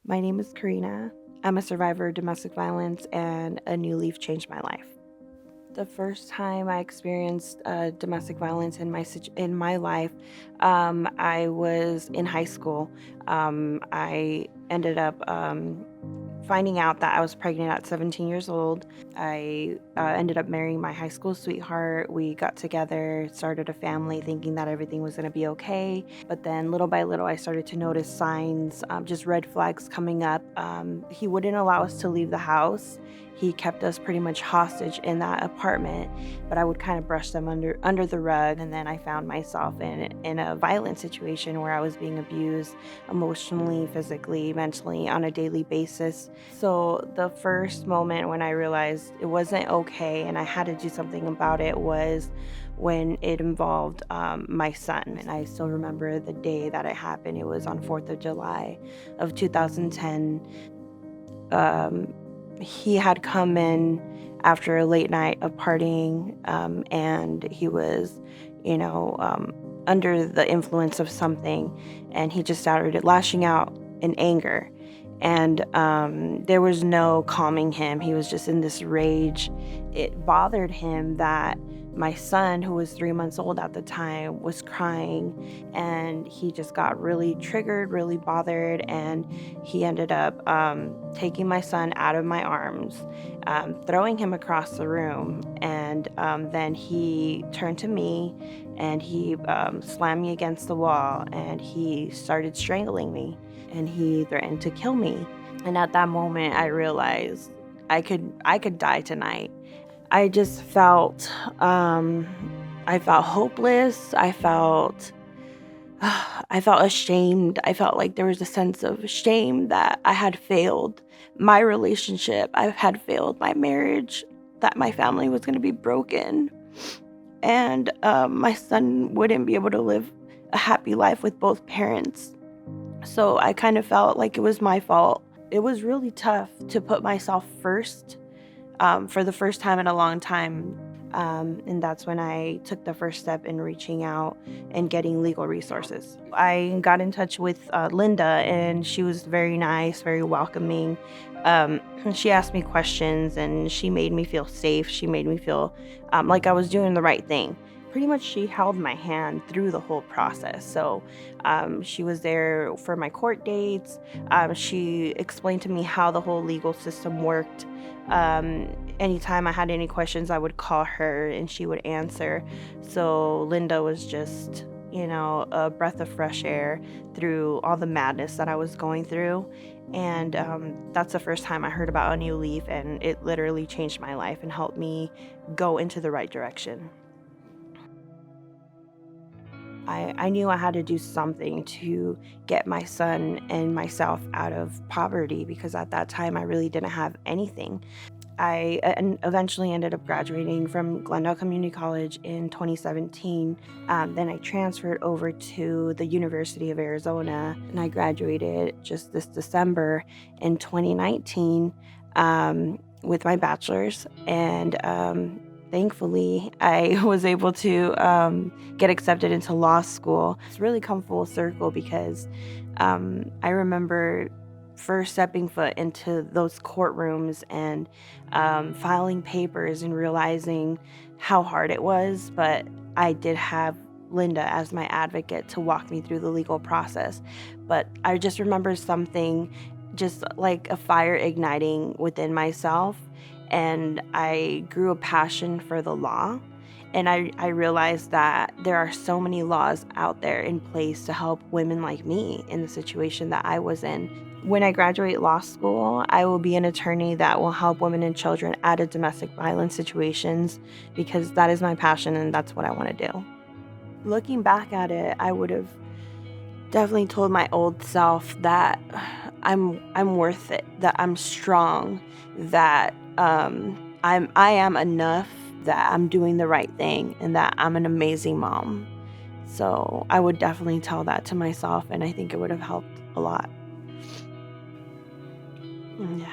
My name is Karina. I'm a survivor of domestic violence, and a new leaf changed my life. The first time I experienced domestic violence in my life, I was in high school. I ended up finding out that I was pregnant at 17 years old. I ended up marrying my high school sweetheart. We got together, started a family, thinking that everything was going to be okay. But then little by little, I started to notice signs, just red flags coming up. He wouldn't allow us to leave the house. He kept us pretty much hostage in that apartment, but I would kind of brush them under the rug. And then I found myself in a violent situation where I was being abused emotionally, physically, mentally on a daily basis. So the first moment when I realized it wasn't okay and I had to do something about it was when it involved my son. And I still remember the day that it happened. It was on 4th of July of 2010. He had come in after a late night of partying, and he was, under the influence of something, and he just started lashing out in anger. And there was no calming him. He was just in this rage. It bothered him that my son, who was 3 months old at the time, was crying, and he just got really triggered, really bothered, and he ended up taking my son out of my arms, throwing him across the room, and then he turned to me and he slammed me against the wall, and he started strangling me, and he threatened to kill me. And at that moment, I realized I could die tonight. I just felt hopeless. I felt ashamed. I felt like there was a sense of shame that I had failed my relationship. I had failed my marriage, that my family was going to be broken, and my son wouldn't be able to live a happy life with both parents. So I kind of felt like it was my fault. It was really tough to put myself first for the first time in a long time. And that's when I took the first step in reaching out and getting legal resources. I got in touch with Linda, and she was very nice, very welcoming. She asked me questions, and she made me feel safe. She made me feel like I was doing the right thing. Pretty much she held my hand through the whole process. So she was there for my court dates. She explained to me how the whole legal system worked. Anytime I had any questions, I would call her and she would answer. So Linda was just, a breath of fresh air through all the madness that I was going through. And that's the first time I heard about A New Leaf, and it literally changed my life and helped me go into the right direction. I knew I had to do something to get my son and myself out of poverty, because at that time I really didn't have anything. I eventually ended up graduating from Glendale Community College in 2017. Then I transferred over to the University of Arizona, and I graduated just this December in 2019 with my bachelor's. And thankfully, I was able to get accepted into law school. It's really come full circle, because I remember first stepping foot into those courtrooms and filing papers and realizing how hard it was. But I did have Linda as my advocate to walk me through the legal process. But I just remember something, just like a fire igniting within myself, and I grew a passion for the law. And I realized that there are so many laws out there in place to help women like me in the situation that I was in. When I graduate law school, I will be an attorney that will help women and children out of domestic violence situations, because that is my passion and that's what I want to do. Looking back at it, I would have definitely told my old self that I'm worth it, that I'm strong, that I am enough, that I'm doing the right thing, and that I'm an amazing mom. So I would definitely tell that to myself, and I think it would have helped a lot. Yeah.